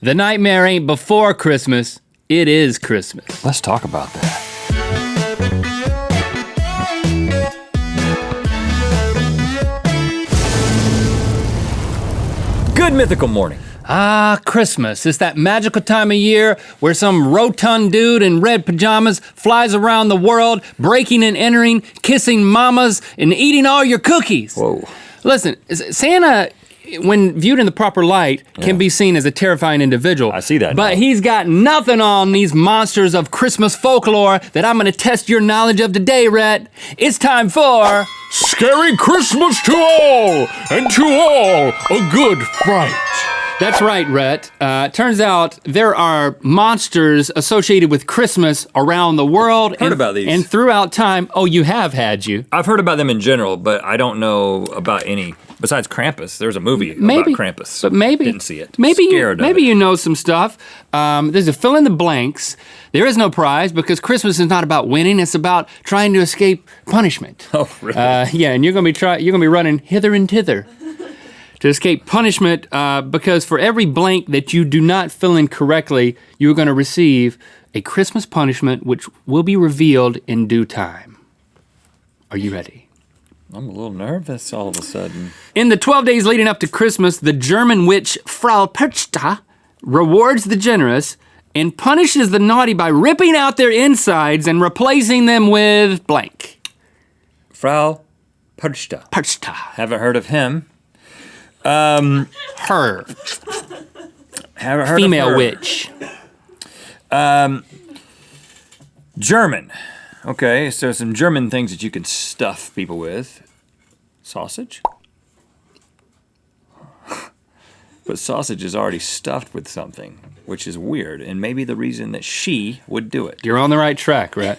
The nightmare ain't before Christmas, it is Christmas. Let's talk about that. Good mythical morning. Ah, Christmas. It's that magical time of year where some rotund dude in red pajamas flies around the world, breaking and entering, kissing mamas, and eating all your cookies. Whoa. Listen, Santa, when viewed in the proper light, can be seen as a terrifying individual. I see that But now. he's got nothing on these monsters of Christmas folklore that I'm gonna test your knowledge of today, Rhett. It's time for... Scary Christmas to all, and to all a good fright. That's right, Rhett. Turns out there are monsters associated with Christmas around the world. Heard about these. And throughout time. Oh, you have had you. I've heard about them in general, but I don't know about any. Besides Krampus, there's a movie about Krampus. But maybe. Didn't see it. Maybe Scared of it. you know some stuff. There's a fill in the blanks. There is no prize because Christmas is not about winning. It's about trying to escape punishment. Oh, really? Yeah, and you're gonna be running hither and thither to escape punishment because for every blank that you do not fill in correctly, you're gonna receive a Christmas punishment which will be revealed in due time. Are you ready? I'm a little nervous all of a sudden. In the 12 days leading up to Christmas, the German witch Frau Perchta rewards the generous and punishes the naughty by ripping out their insides and replacing them with blank. Frau Perchta. Perchta. Haven't heard of him. Her. Haven't heard Female of her. witch. German. Okay, so some German things that you can stuff people with. Sausage. But sausage is already stuffed with something, which is weird, and maybe the reason that she would do it. You're on the right track, Rhett.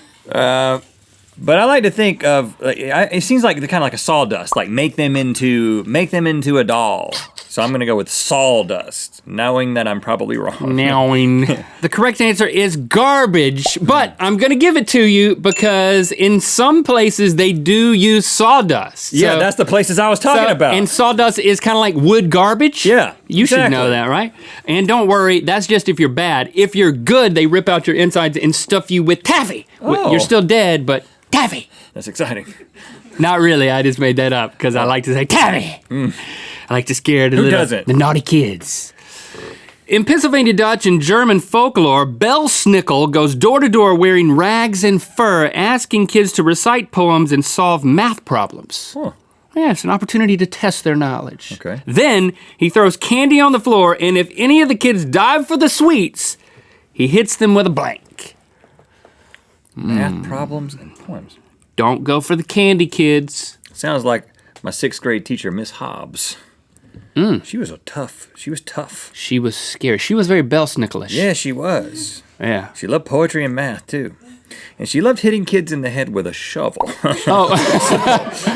But I like to think of, it seems like kind of like a sawdust, like make them into a doll. So I'm gonna go with sawdust, knowing that I'm probably wrong. Knowing. The correct answer is garbage, but I'm gonna give it to you because in some places they do use sawdust. Yeah, So- that's the places I was talking about. And sawdust is kind of like wood garbage. Yeah, You should exactly. know that, right? And don't worry, that's just if you're bad. If you're good, they rip out your insides and stuff you with taffy. Oh. You're still dead, but taffy. That's exciting. Not really, I just made that up because I like to say taffy. I like to scare Who doesn't? the naughty kids. In Pennsylvania Dutch and German folklore, Belsnickel goes door to door wearing rags and fur, asking kids to recite poems and solve math problems. Huh. Yeah, it's an opportunity to test their knowledge. Okay. Then he throws candy on the floor, and if any of the kids dive for the sweets, he hits them with a blank. Math problems and poems. Don't go for the candy, kids. Sounds like my 6th grade teacher, Miss Hobbs. She was tough. She was scary. She was very Belsnickelish. Yeah, she was. Yeah. She loved poetry and math, too. And she loved hitting kids in the head with a shovel. Oh,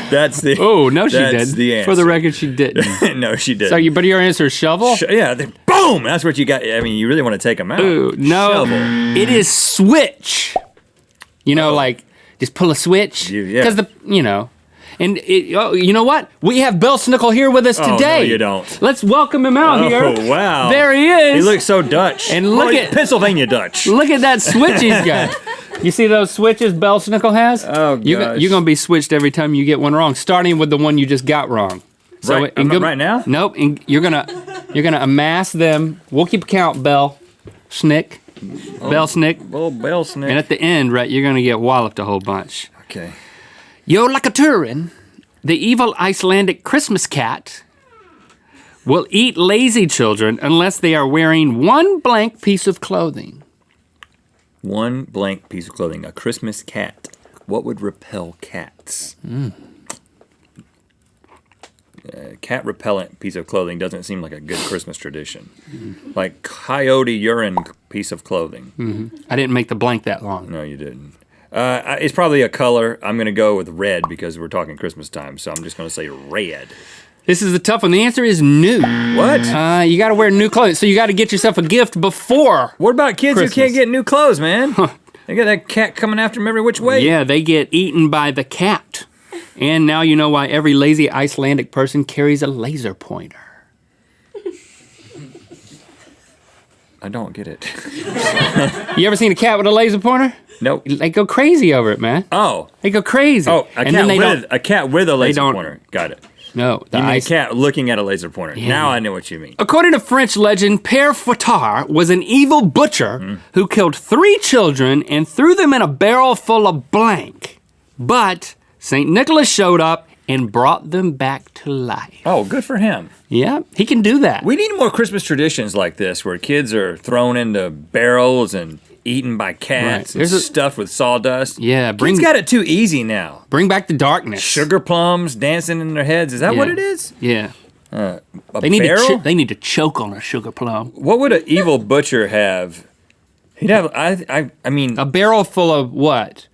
That's the oh no, she that's didn't. the answer. For the record, she didn't. No, she didn't. So, but your answer is shovel? Yeah, boom! That's what you got. I mean, you really want to take them out. Ooh, no, Shovel. it is switch. You know, like, just pull a switch. Yeah. Because and you know what? We have Belsnickel here with us Oh, today. no, you don't. Let's welcome him out here. Oh, wow. There he is. He looks so Dutch. And look at- Pennsylvania Dutch. Look at that switch he's got. You see those switches Belsnickel has? Oh, gosh. You're going to be switched every time you get one wrong, starting with the one you just got wrong. Right, right now? Nope. And you're gonna amass them. We'll keep count, Belsnick. Belsnick. Oh, Belsnick. And at the end, right, you're gonna get walloped a whole bunch. Okay. Yo Lakaturin, the evil Icelandic Christmas cat, will eat lazy children unless they are wearing one blank piece of clothing. One blank piece of clothing. A Christmas cat. What would repel cats? Cat repellent piece of clothing doesn't seem like a good Christmas tradition. Like coyote urine piece of clothing. I didn't make the blank that long. No, you didn't. It's probably a color. I'm going to go with red because we're talking Christmas time, so I'm just going to say red. This is the tough one. The answer is new. What? You got to wear new clothes, so you got to get yourself a gift before. What about kids Christmas. who can't get new clothes, man? They got that cat coming after them every which way. Yeah, they get eaten by the cat. And now you know why every lazy Icelandic person carries a laser pointer. I don't get it. You ever seen a cat with a laser pointer? Nope. They go crazy over it, man. Oh. They go crazy. Oh, a cat with a laser pointer. Got it. No. You mean a cat looking at a laser pointer. Yeah. Now I know what you mean. According to French legend, Père Fouettard was an evil butcher who killed 3 children and threw them in a barrel full of blank. But St. Nicholas showed up and brought them back to life. Oh, good for him. Yeah, he can do that. We need more Christmas traditions like this where kids are thrown into barrels and eaten by cats and stuffed with sawdust. Yeah, kids got it too easy now. Bring back the darkness. Sugar plums dancing in their heads. Is that what it is? Yeah. They need to choke on a sugar plum. What would an evil butcher have? He'd have, I mean... A barrel full of what?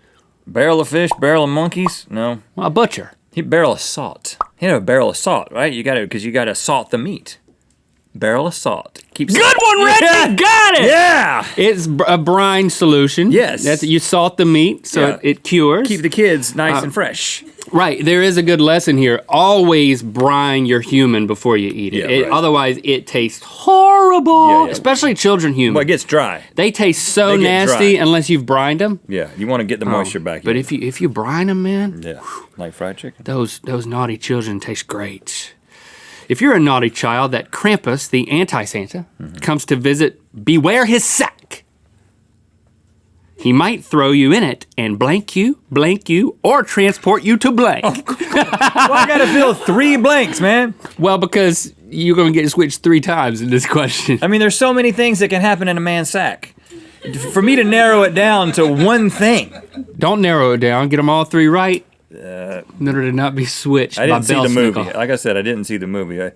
Barrel of fish, barrel of monkeys? No. Well, a butcher. Barrel of salt. He'd have a barrel of salt, right? Because you got to salt the meat. Barrel of salt. Good one, Rhett. Yeah. You got it. Yeah. It's a brine solution. Yes. You salt the meat so it cures. Keep the kids nice and fresh. Right. There is a good lesson here. Always brine your human before you eat it. Yeah, right. Otherwise, it tastes horrible. Yeah. Especially children human. Well, it gets dry. They taste so nasty dry. unless you've brined them. Yeah. You want to get the moisture back. But if you brine them, man. Yeah. Like fried chicken. Those naughty children taste great. If you're a naughty child, that Krampus, the anti-Santa, comes to visit, beware his sack. He might throw you in it and blank you, or transport you to blank. Well, I gotta fill 3 blanks, man. Well, because you're gonna get switched 3 times in this question. I mean, there's so many things that can happen in a man's sack. For me to narrow it down to one thing. Don't narrow it down, get them all 3 right. In order to not be switched by Belsnickel. I didn't see the movie. Like I said, I didn't see the movie.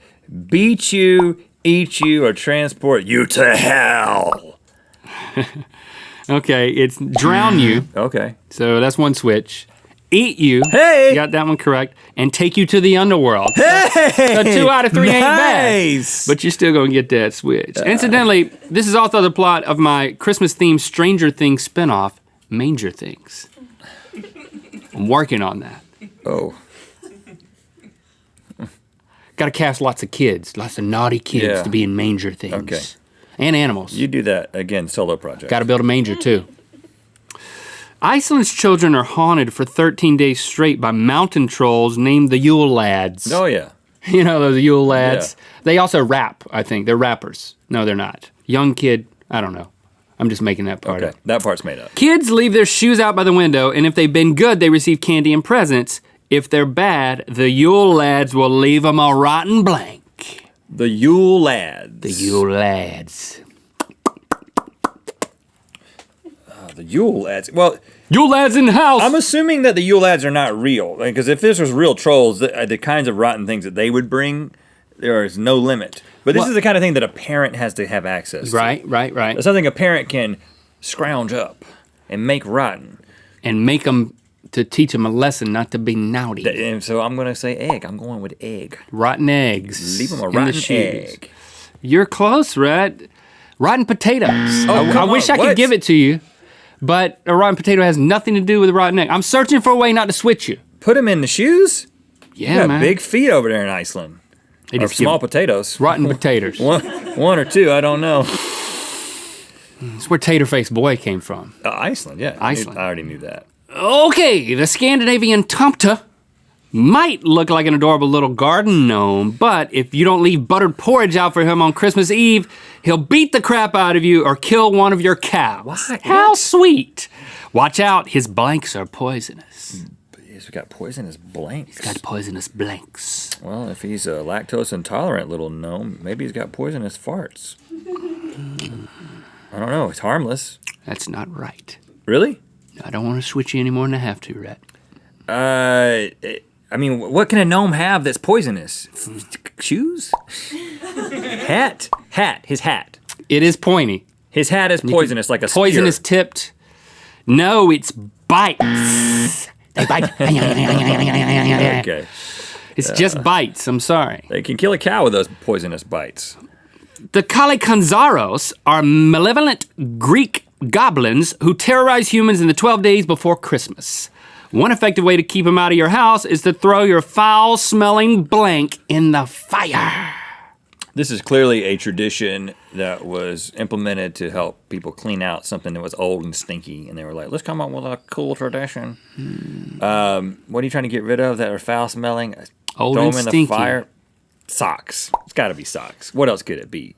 Beat you, eat you, or transport you to hell. Okay, it's drown you. Okay. So that's one switch. Eat you. Hey! You got that one correct. And take you to the underworld. Hey! So 2 out of 3 ain't nice. bad. But you're still going to get that switch. Incidentally, this is also the plot of my Christmas-themed Stranger Things spinoff, Manger Things. I'm working on that. Oh. Got to cast lots of kids, lots of naughty kids to be in Manger Things. Okay. And animals. You do that, again, solo project. Got to build a manger, too. Iceland's children are haunted for 13 days straight by mountain trolls named the Yule Lads. Oh, yeah. You know, those Yule Lads. Yeah. They also rap, I think. They're rappers. No, they're not. Young kid, I don't know. I'm just making that part up. That part's made up. Kids leave their shoes out by the window, and if they've been good, they receive candy and presents. If they're bad, the Yule Lads will leave them a rotten blank. The Yule Lads. The Yule Lads. The Yule Lads. Well, Yule Lads in the house. I'm assuming that the Yule Lads are not real. Because if this was real trolls, the kinds of rotten things that they would bring, there is no limit. But this is the kind of thing that a parent has to have access to. Right. It's something a parent can scrounge up and make rotten. And make them, to teach them a lesson not to be naughty. And so I'm going to say egg. I'm going with egg. Rotten eggs. Leave them a rotten egg. You're close, Rhett. Rotten potatoes. I wish I could give it to you, but a rotten potato has nothing to do with a rotten egg. I'm searching for a way not to switch you. Put them in the shoes? Yeah, you man. Big feet over there in Iceland. They or just small potatoes. Rotten potatoes. one or 2, I don't know. That's where Tater-Faced Boy came from. Iceland, yeah. Iceland. I already knew that. Okay, the Scandinavian Tomte might look like an adorable little garden gnome, but if you don't leave buttered porridge out for him on Christmas Eve, he'll beat the crap out of you or kill one of your cows. What? How sweet. Watch out, his blanks are poisonous. He's got poisonous blanks. He's got poisonous blanks. Well, if he's a lactose intolerant little gnome, maybe he's got poisonous farts. I don't know. It's harmless. That's not right. Really? I don't want to switch you any more than I have to, Rhett. I mean, what can a gnome have that's poisonous? Shoes? Hat. His hat. It is pointy. His hat is poisonous, like a spear. Poisonous tipped. No, it's bites. They bite. Okay. It's just bites. I'm sorry. They can kill a cow with those poisonous bites. The Kalikanzaros are malevolent Greek goblins who terrorize humans in the 12 days before Christmas. One effective way to keep them out of your house is to throw your foul-smelling blank in the fire. This is clearly a tradition that was implemented to help people clean out something that was old and stinky. And they were like, let's come up with a cool tradition. What are you trying to get rid of that are foul smelling? Old Throw and them in stinky. the fire. Socks. It's got to be socks. What else could it be?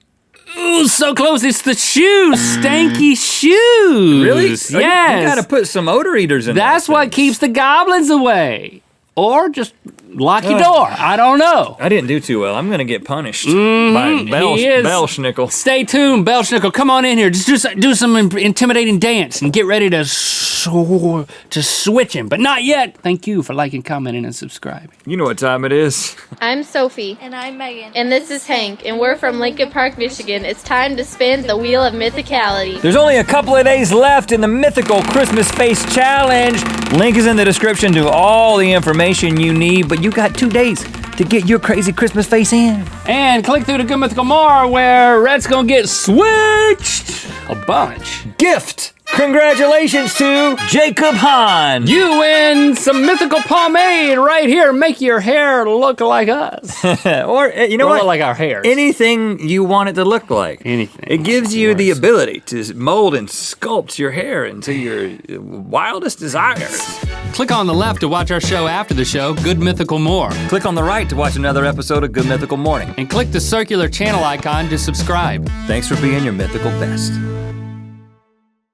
Ooh, so close. It's the shoes. Stanky shoes. Really? Yes. You got to put some odor eaters in there. That's what keeps the goblins away. Or just lock your door. I don't know. I didn't do too well. I'm going to get punished by He is. Belsnickel. Stay tuned, Belsnickel. Come on in here. Just do some intimidating dance and get ready to switch him. But not yet. Thank you for liking, commenting, and subscribing. You know what time it is. I'm Sophie. And I'm Megan. And this is Hank, and we're from Lincoln Park, Michigan. It's time to spin the Wheel of Mythicality. There's only a couple of days left in the Mythical Christmas Face Challenge. Link is in the description to all the information you need, but you got 2 days to get your crazy Christmas face in. And click through to Good Mythical More, where Rhett's gonna get switched a bunch. Gift! Congratulations to Jacob Hahn. You win some mythical pomade right here. Make your hair look like us. Or, you know Or what? look like our hairs. Anything you want it to look like. Anything. It gives you the ability to mold and sculpt your hair into your wildest desires. Click on the left to watch our show after the show, Good Mythical More. Click on the right to watch another episode of Good Mythical Morning. And click the circular channel icon to subscribe. Thanks for being your mythical best.